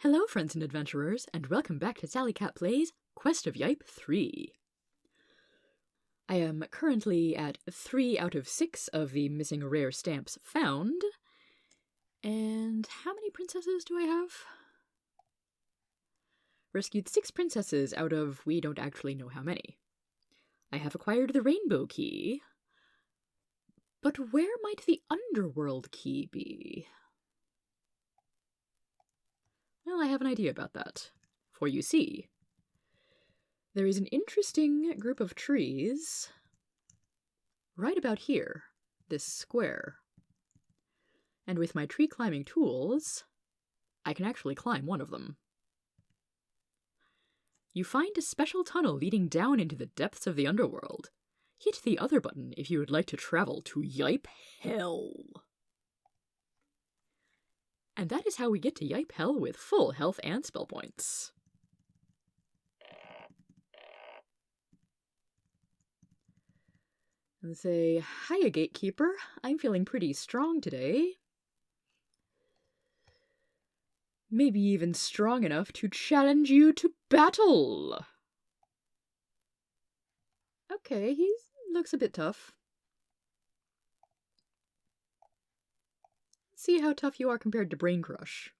Hello, friends and adventurers, and welcome back to Sally Cat Plays Quest of Yipe 3. I am currently at 3 out of 6 of the missing rare stamps found. And how many princesses do I have? Rescued 6 princesses out of we don't actually know how many. I have acquired the rainbow key. But where might the underworld key be? Well, I have an idea about that. For you see, there is an interesting group of trees right about here, this square. And with my tree climbing tools, I can actually climb one of them. You find a special tunnel leading down into the depths of the underworld. Hit the other button if you would like to travel to Yipe Hell. And that is how we get to Yipe Hell with full health and spell points. And say, hiya, Gatekeeper. I'm feeling pretty strong today. Maybe even strong enough to challenge you to battle. Okay, he looks a bit tough. See how tough you are compared to Brain Crush.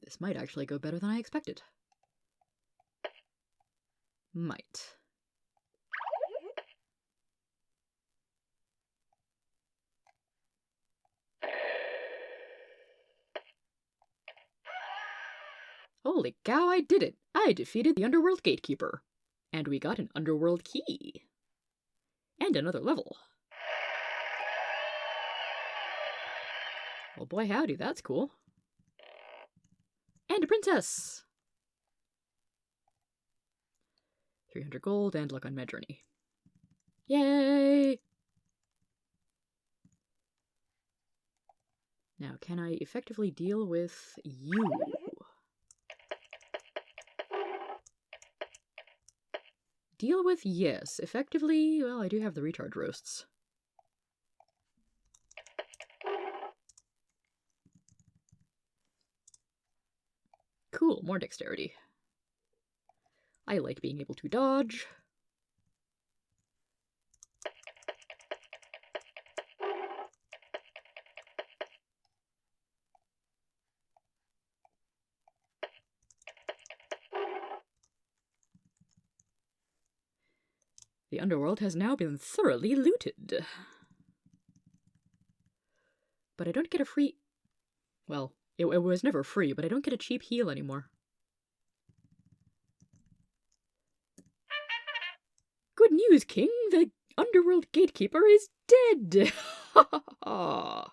This might actually go better than I expected. Might. Holy cow, I did it! I defeated the Underworld Gatekeeper. And we got an Underworld key. And another level. Well, boy howdy, that's cool. And a princess! 300 gold and luck on my journey. Yay! Now, can I effectively deal with you? Deal with, yes. Effectively, well, I do have the recharge roasts. Cool, more dexterity. I like being able to dodge. The underworld has now been thoroughly looted. But I don't get a free... Well, it was never free, but I don't get a cheap heal anymore. Good news, King! The Underworld Gatekeeper is dead! Ha ha ha!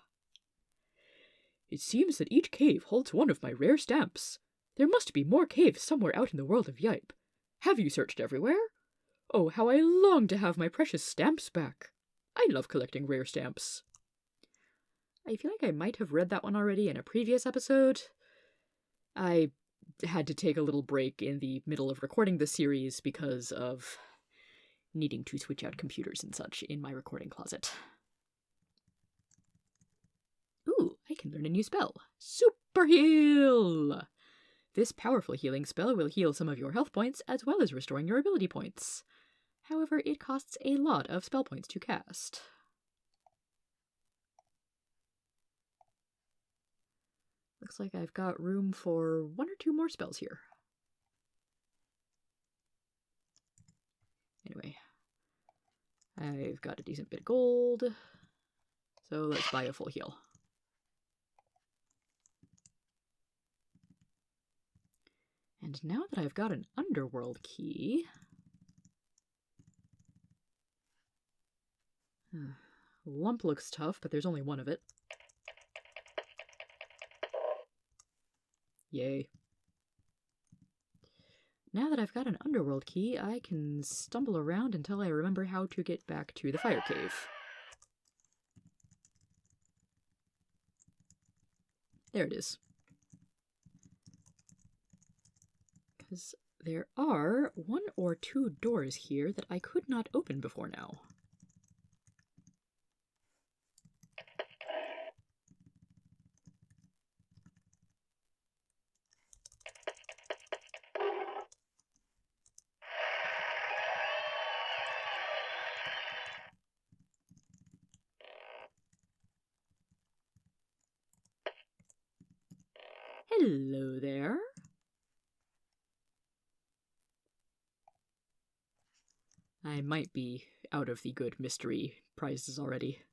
It seems that each cave holds one of my rare stamps. There must be more caves somewhere out in the world of Yipe. Have you searched everywhere? Oh, how I long to have my precious stamps back. I love collecting rare stamps. I feel like I might have read that one already in a previous episode. I had to take a little break in the middle of recording the series because of needing to switch out computers and such in my recording closet. Ooh, I can learn a new spell. Super Heal! This powerful healing spell will heal some of your health points as well as restoring your ability points. However, it costs a lot of spell points to cast. Looks like I've got room for 1 or 2 more spells here. Anyway, I've got a decent bit of gold, so let's buy a full heal. And now that I've got an underworld key... Lump looks tough, but there's only one of it. Yay. Now that I've got an underworld key, I can stumble around until I remember how to get back to the fire cave. There it is. 'cause there are 1 or 2 doors here that I could not open before now. Hello there. I might be out of the good mystery prizes already.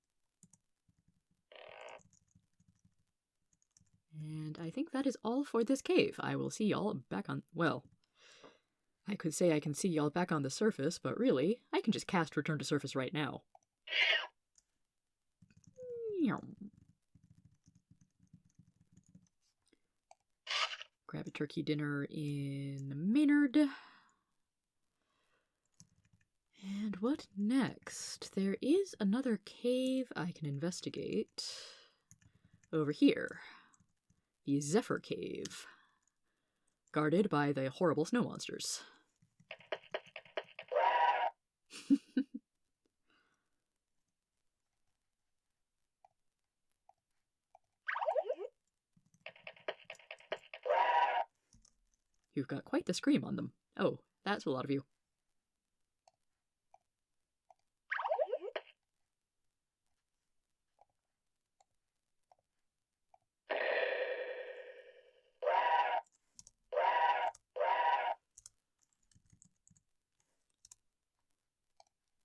And I think that is all for this cave. I will see y'all back on... Well, I could say I can see y'all back on the surface, but really, I can just cast Return to Surface right now. Grab a turkey dinner in Maynard. And what next? There is another cave I can investigate over here. The Zephyr Cave, guarded by the horrible snow monsters. You've got quite the scream on them. Oh, that's a lot of you.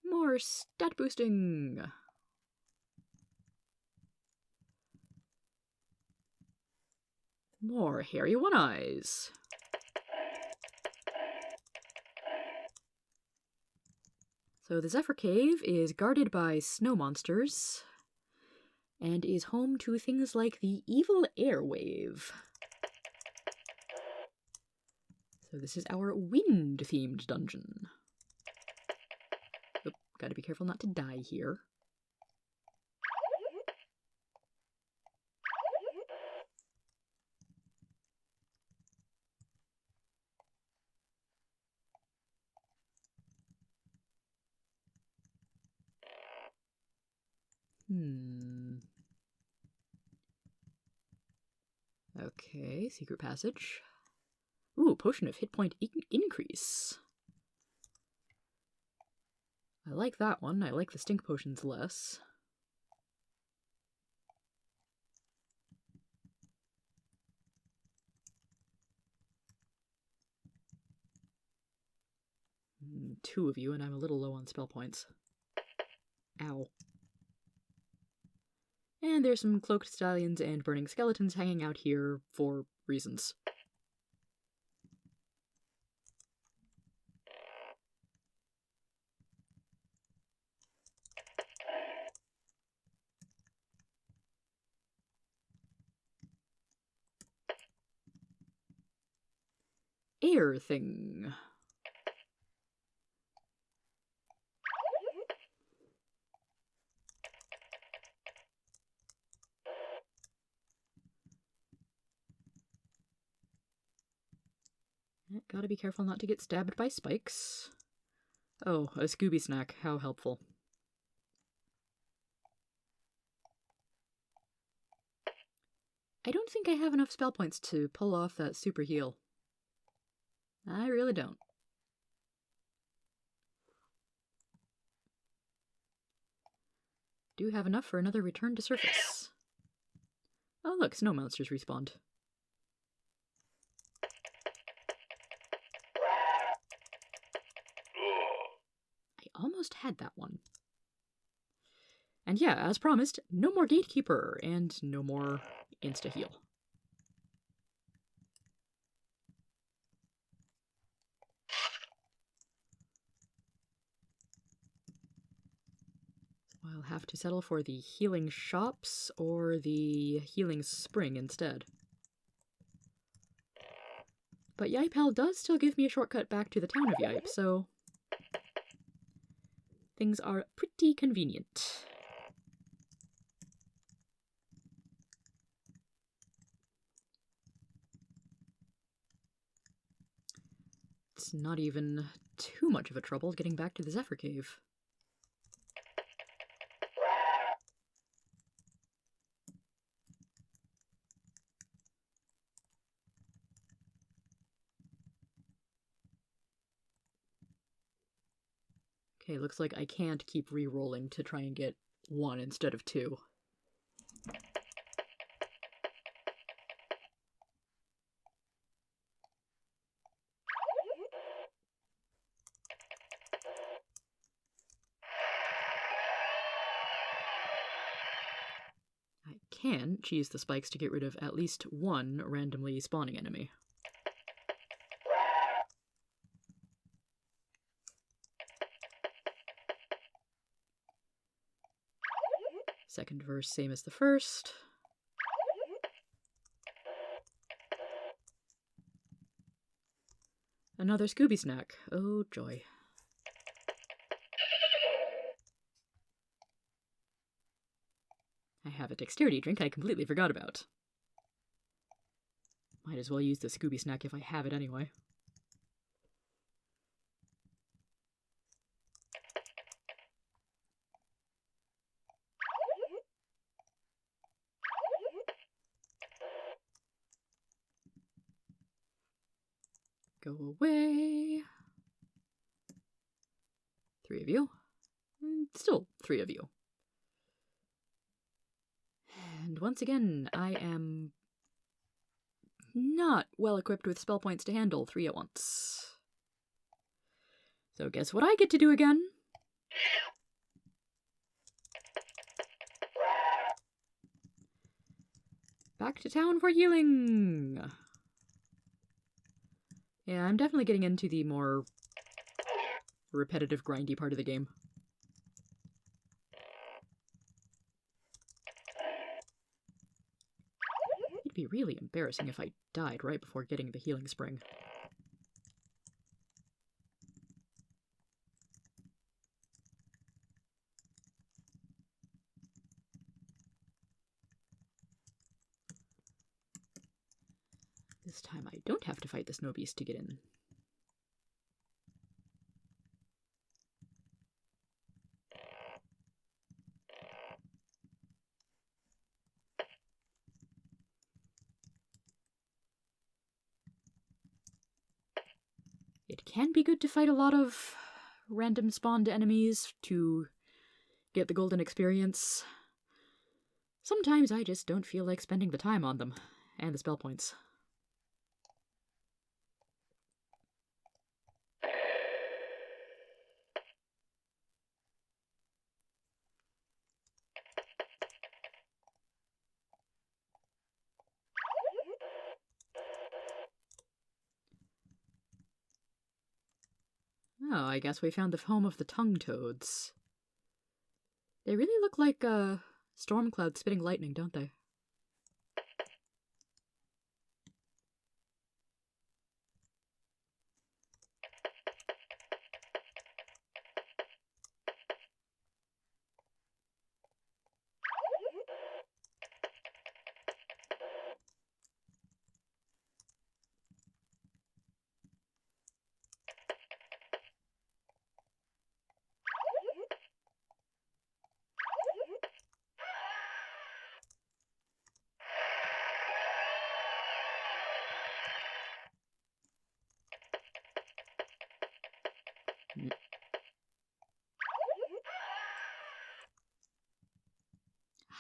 More stat boosting! More hairy one-eyes. So the Zephyr Cave is guarded by snow monsters and is home to things like the evil airwave. So this is our wind-themed dungeon. Oop, gotta be careful not to die here. Okay, secret passage. Ooh, potion of hit point increase. I like that one. I like the stink potions less. Two of you, and I'm a little low on spell points. Ow. And there's some cloaked stallions and burning skeletons hanging out here for reasons. Air thing. Gotta be careful not to get stabbed by spikes. Oh, a Scooby snack. How helpful. I don't think I have enough spell points to pull off that super heal. I really don't. Do have enough for another return to surface. Oh look, snow monsters respawned. I almost had that one. And yeah, as promised, no more gatekeeper and no more insta-heal. I'll have to settle for the healing shops or the healing spring instead. But Yipe does still give me a shortcut back to the town of Yipe, so things are pretty convenient. it's not even too much of a trouble getting back to the Zephyr cave. Okay, looks like I can't keep re-rolling to try and get 1 instead of 2. I can cheese the spikes to get rid of at least 1 randomly spawning enemy. Second verse, same as the first. Another Scooby snack. Oh, joy. I have a dexterity drink I completely forgot about. Might as well use the Scooby snack if I have it anyway. Go away. 3 of you. And still 3 of you. And once again, I am not well equipped with spell points to handle 3 at once. So guess what I get to do again? Back to town for healing! Yeah, I'm definitely getting into the more repetitive, grindy part of the game. It'd be really embarrassing if I died right before getting the healing spring. This time I don't have to fight the snow beast to get in. It can be good to fight a lot of random spawned enemies to get the golden experience. Sometimes I just don't feel like spending the time on them, and the spell points. Oh, I guess we found the home of the tongue toads. They really look like storm clouds spitting lightning, don't they?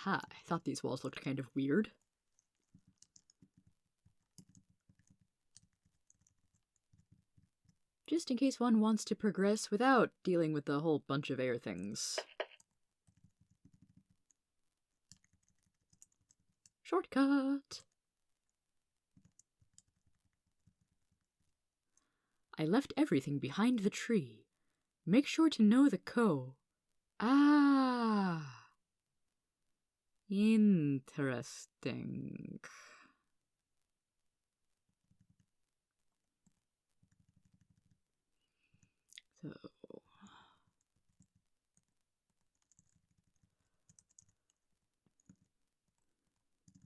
Ha, I thought these walls looked kind of weird. Just in case one wants to progress without dealing with the whole bunch of air things. Shortcut! I left everything behind the tree. Make sure to know the code. Ah! Interesting. So...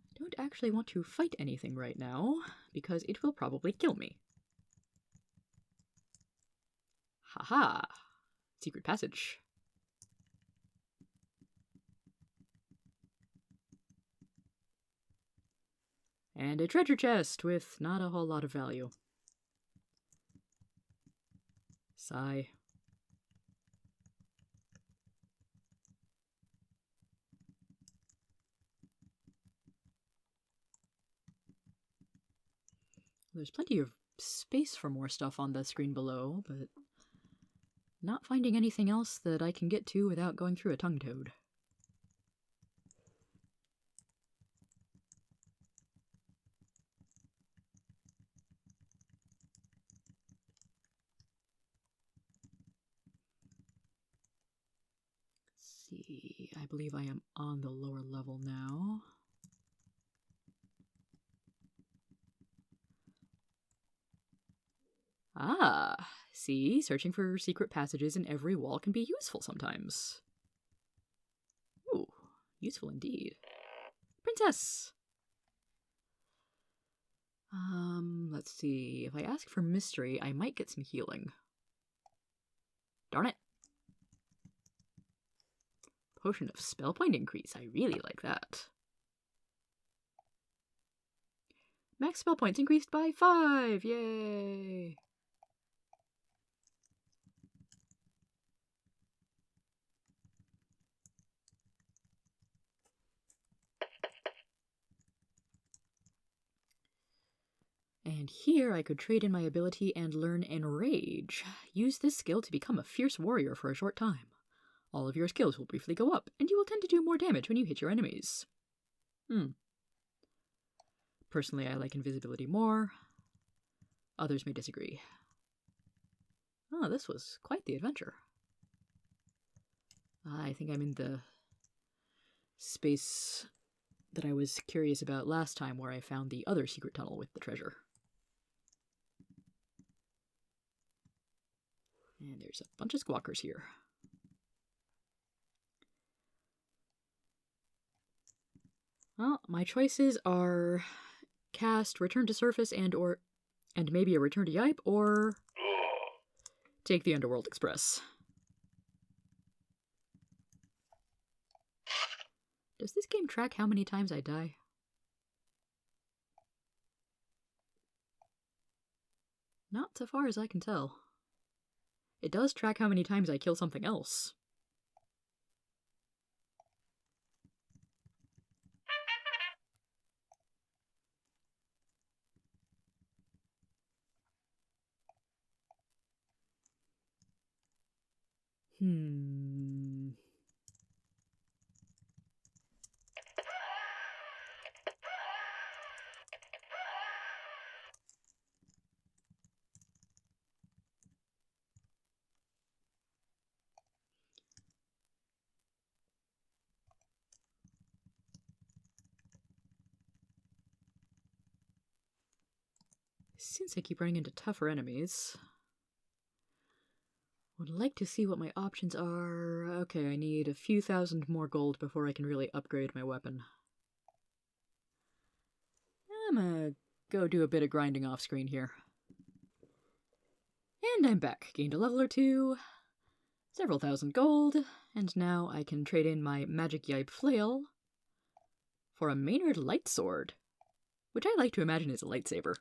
I don't actually want to fight anything right now, because it will probably kill me. Haha! Secret passage. And a treasure chest with not a whole lot of value. Sigh. There's plenty of space for more stuff on the screen below, but not finding anything else that I can get to without going through a tongue toad. Let's see, I believe I am on the lower level now. Ah, see, searching for secret passages in every wall can be useful sometimes. Ooh, useful indeed. Princess! Let's see. If I ask for mystery, I might get some healing. Darn it. Potion of spell point increase. I really like that. Max spell points increased by 5! Yay! And here I could trade in my ability and learn Enrage. Use this skill to become a fierce warrior for a short time. All of your skills will briefly go up, and you will tend to do more damage when you hit your enemies. Personally, I like invisibility more. Others may disagree. Oh, this was quite the adventure. I think I'm in the space that I was curious about last time, where I found the other secret tunnel with the treasure. And there's a bunch of squawkers here. Well, my choices are cast, return to surface, and maybe a return to Yipe, or take the Underworld Express. Does this game track how many times I die? Not so far as I can tell. It does track how many times I kill something else. Since I keep running into tougher enemies, would like to see what my options are. Okay, I need a few thousand more gold before I can really upgrade my weapon. I'm gonna go do a bit of grinding off screen here. And I'm back. Gained a level or two, several thousand gold, and now I can trade in my magic Yipe flail for a Maynard light sword, which I like to imagine is a lightsaber.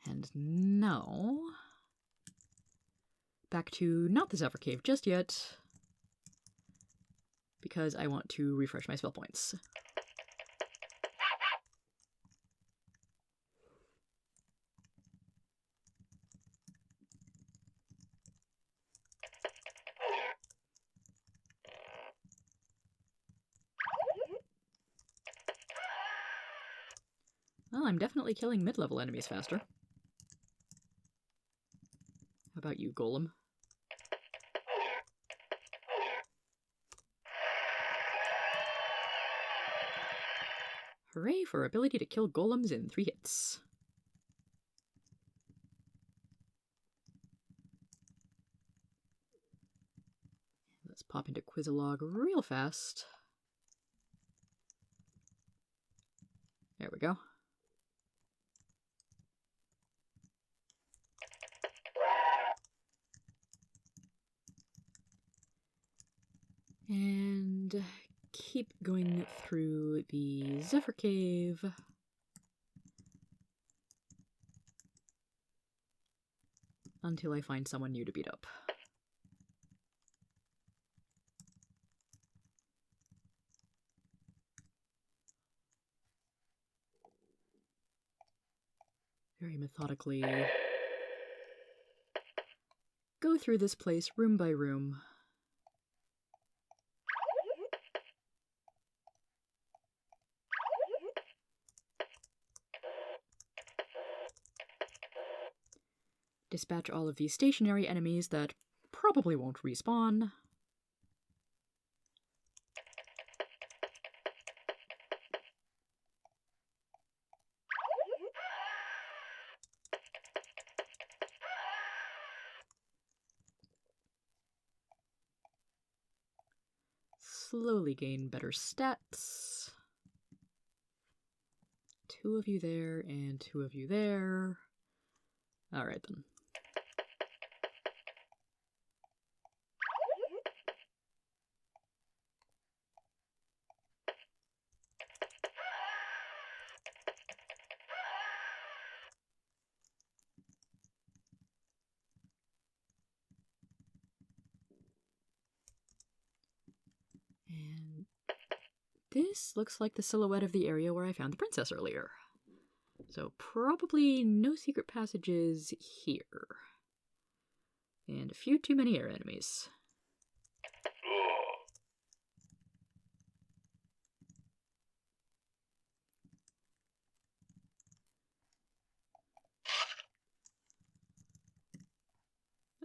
And now, back to not the Zephyr Cave just yet, because I want to refresh my spell points. Well, I'm definitely killing mid-level enemies faster. How about you, Golem? Hooray for ability to kill golems in 3 hits. Let's pop into Quizalog real fast. There we go. And keep going through the Zephyr Cave. Until I find someone new to beat up. Very methodically go through this place room by room. Dispatch all of these stationary enemies that probably won't respawn. Slowly gain better stats. 2 of you there and 2 of you there. Alright then. And this looks like the silhouette of the area where I found the princess earlier. So probably no secret passages here. And a few too many air enemies.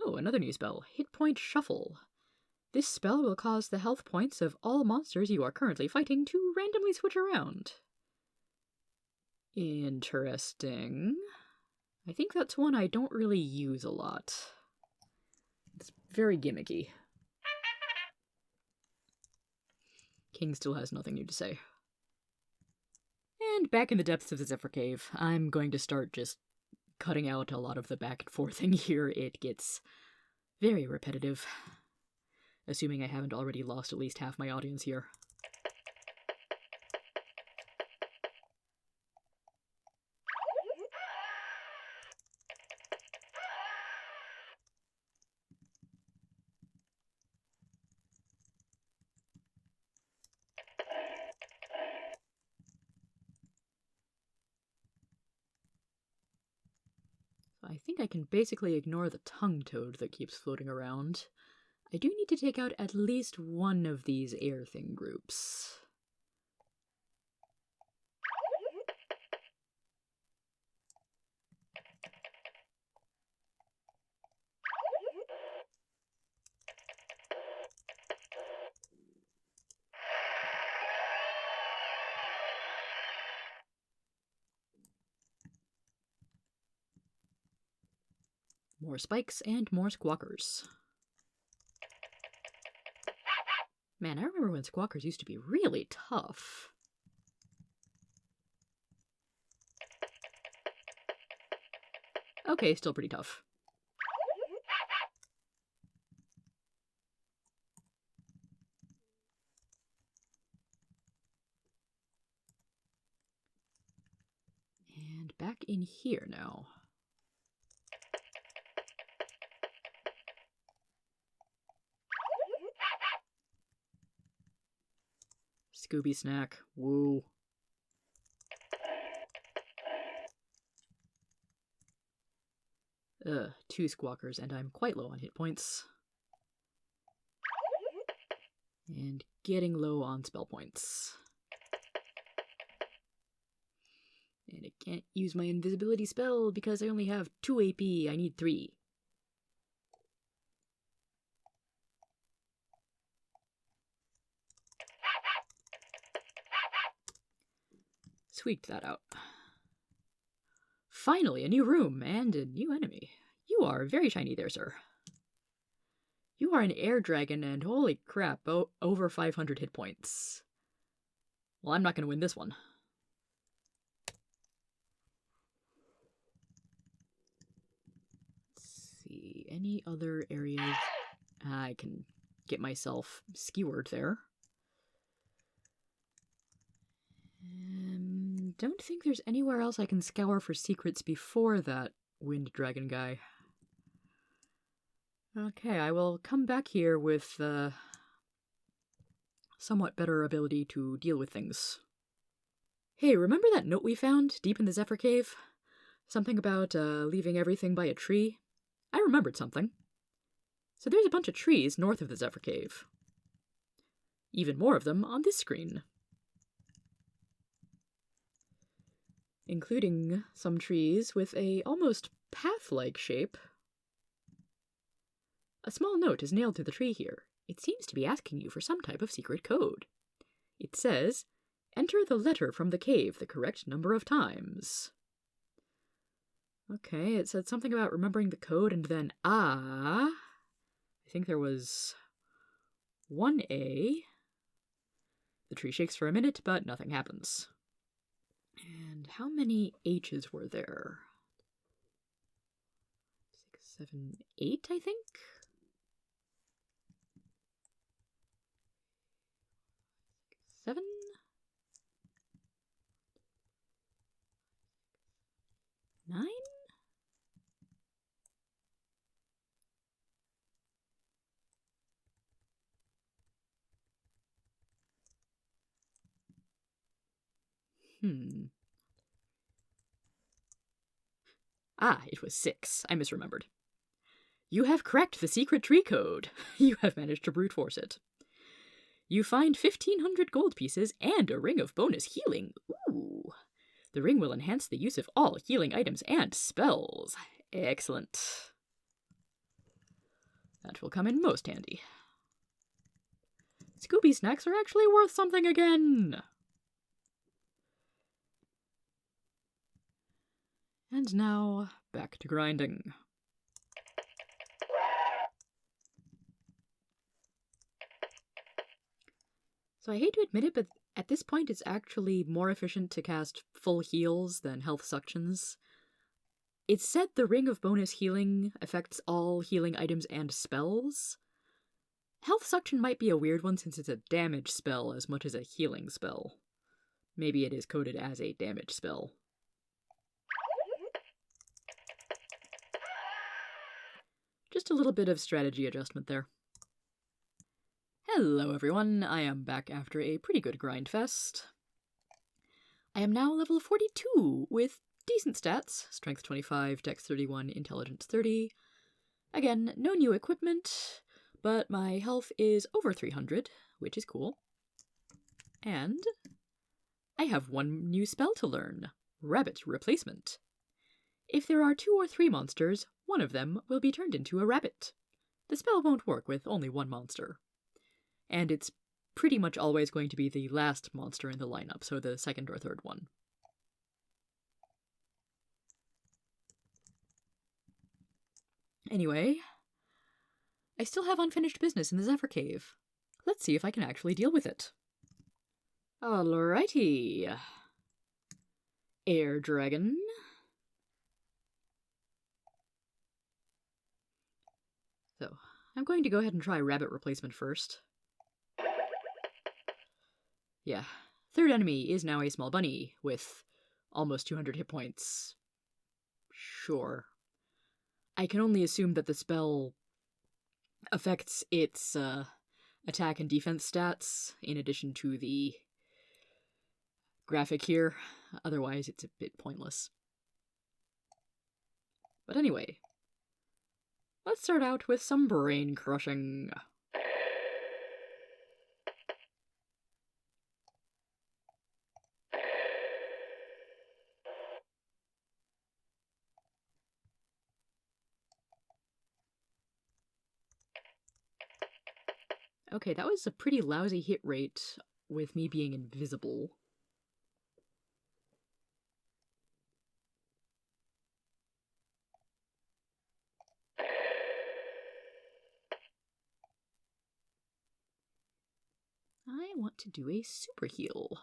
Oh, another new spell. Hit Point Shuffle. This spell will cause the health points of all monsters you are currently fighting to randomly switch around. Interesting. I think that's one I don't really use a lot. It's very gimmicky. King still has nothing new to say. And back in the depths of the Zephyr Cave, I'm going to start just cutting out a lot of the back and forthing here. It gets very repetitive. Assuming I haven't already lost at least half my audience here. I think I can basically ignore the tongue toad that keeps floating around. I do need to take out at least one of these air thing groups. More spikes and more squawkers. Man, I remember when squawkers used to be really tough. Okay, still pretty tough. And back in here now. Scooby snack. Woo. Ugh, 2 squawkers, and I'm quite low on hit points. And getting low on spell points. And I can't use my invisibility spell because I only have 2 AP. I need 3. Squeaked that out. Finally, a new room and a new enemy. You are very shiny there, sir. You are an air dragon and holy crap, over 500 hit points. Well, I'm not going to win this one. Let's see, any other areas I can get myself skewered there. Don't think there's anywhere else I can scour for secrets before that wind dragon guy. Okay, I will come back here with somewhat better ability to deal with things. Hey, remember that note we found deep in the Zephyr cave? Something about leaving everything by a tree? I remembered something. So there's a bunch of trees north of the Zephyr cave. Even more of them on this screen. Including some trees with a almost path-like shape. A small note is nailed to the tree here. It seems to be asking you for some type of secret code. It says, enter the letter from the cave the correct number of times. Okay, it said something about remembering the code and then I think there was 1A. The tree shakes for a minute, but nothing happens. And how many H's were there? 6, 7, 8, I think? Seven? Nine? Ah, it was 6. I misremembered. You have cracked the secret tree code. You have managed to brute force it. You find 1,500 gold pieces and a ring of bonus healing. Ooh. The ring will enhance the use of all healing items and spells. Excellent. That will come in most handy. Scooby snacks are actually worth something again. And now, back to grinding. So I hate to admit it, but at this point it's actually more efficient to cast full heals than health suctions. It said the Ring of Bonus Healing affects all healing items and spells. Health Suction might be a weird one since it's a damage spell as much as a healing spell. Maybe it is coded as a damage spell. Just a little bit of strategy adjustment there. Hello everyone, I am back after a pretty good grind fest. I am now level 42 with decent stats, strength 25, dex 31, intelligence 30. Again, no new equipment, but my health is over 300, which is cool. And I have one new spell to learn, Rabbit Replacement. If there are 2 or 3 monsters, one of them will be turned into a rabbit. The spell won't work with only one monster. And it's pretty much always going to be the last monster in the lineup, so the second or third one. Anyway, I still have unfinished business in the Zephyr Cave. Let's see if I can actually deal with it. Alrighty. Air Dragon. So, I'm going to go ahead and try Rabbit Replacement first. Yeah, third enemy is now a small bunny with almost 200 hit points. Sure. I can only assume that the spell affects its attack and defense stats in addition to the graphic here. Otherwise, it's a bit pointless. But anyway, let's start out with some brain crushing. Okay, that was a pretty lousy hit rate with me being invisible. I want to do a super heal.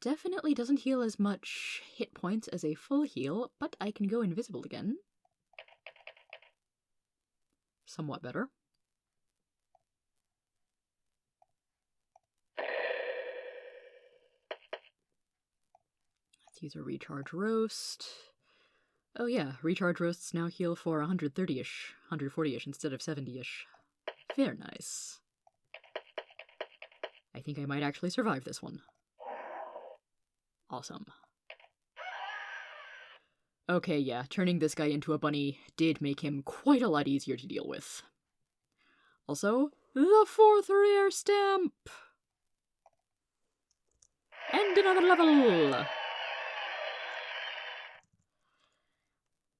Definitely doesn't heal as much hit points as a full heal, but I can go invisible again. Somewhat better. Let's use a recharge roast. Oh yeah, recharge roasts now heal for 130-ish, 140-ish instead of 70-ish. Very nice. I think I might actually survive this one. Awesome. Okay, yeah, turning this guy into a bunny did make him quite a lot easier to deal with. Also, the 4th rare stamp! And another level!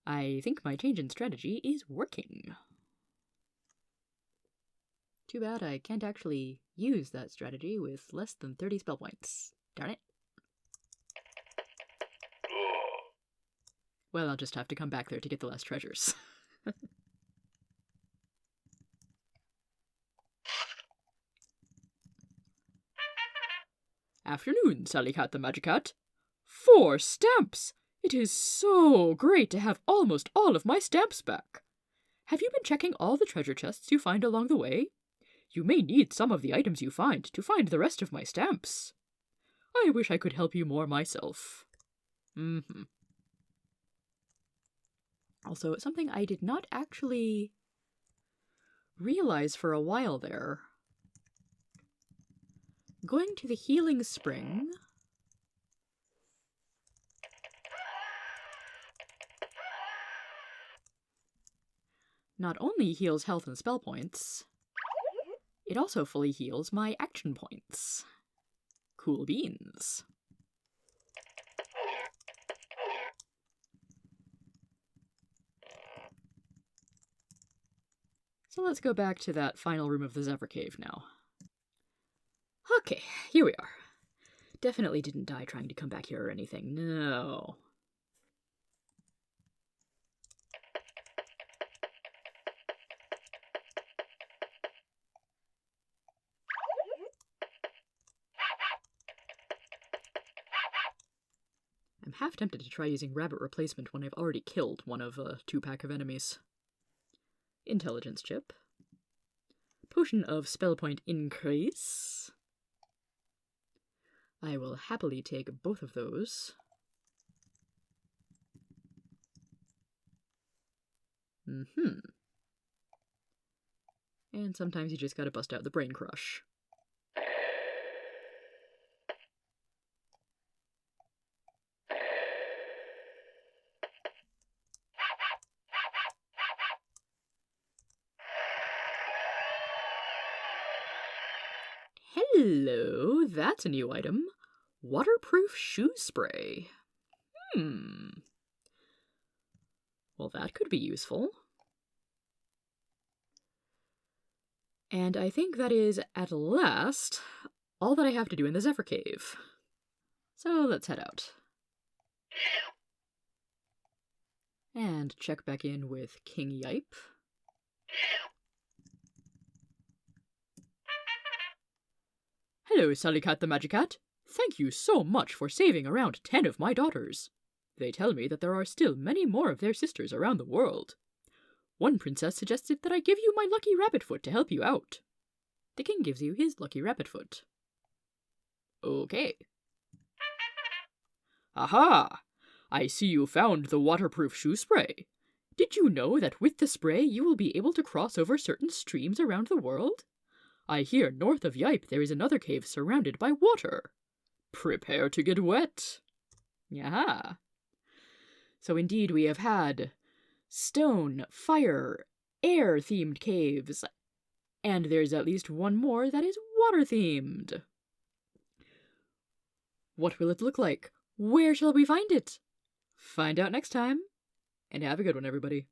I think my change in strategy is working. Too bad I can't actually use that strategy with less than 30 spell points. Darn it. Well, I'll just have to come back there to get the last treasures. Afternoon, Sally Cat the Magic Cat. 4 stamps! It is so great to have almost all of my stamps back. Have you been checking all the treasure chests you find along the way? You may need some of the items you find to find the rest of my stamps. I wish I could help you more myself. Also, something I did not actually realize for a while there. Going to the healing spring not only heals health and spell points, it also fully heals my action points. Cool beans. So let's go back to that final room of the Zephyr Cave now. Okay, here we are. Definitely didn't die trying to come back here or anything, no. I'm half tempted to try using rabbit replacement when I've already killed one of a 2-pack of enemies. Intelligence chip. Potion of spell point increase. I will happily take both of those. And sometimes you just gotta bust out the brain crush. Hello, that's a new item. Waterproof shoe spray. Well, that could be useful. And I think that is, at last, all that I have to do in the Zephyr Cave. So let's head out. And check back in with King Yipe. Hello, Sally Cat the Magic Cat. Thank you so much for saving around 10 of my daughters. They tell me that there are still many more of their sisters around the world. One princess suggested that I give you my lucky rabbit foot to help you out. The king gives you his lucky rabbit foot. Okay. Aha! I see you found the waterproof shoe spray. Did you know that with the spray you will be able to cross over certain streams around the world? I hear north of Yipe there is another cave surrounded by water. Prepare to get wet. Yaha. So indeed we have had stone, fire, air-themed caves, and there's at least one more that is water-themed. What will it look like? Where shall we find it? Find out next time, and have a good one, everybody.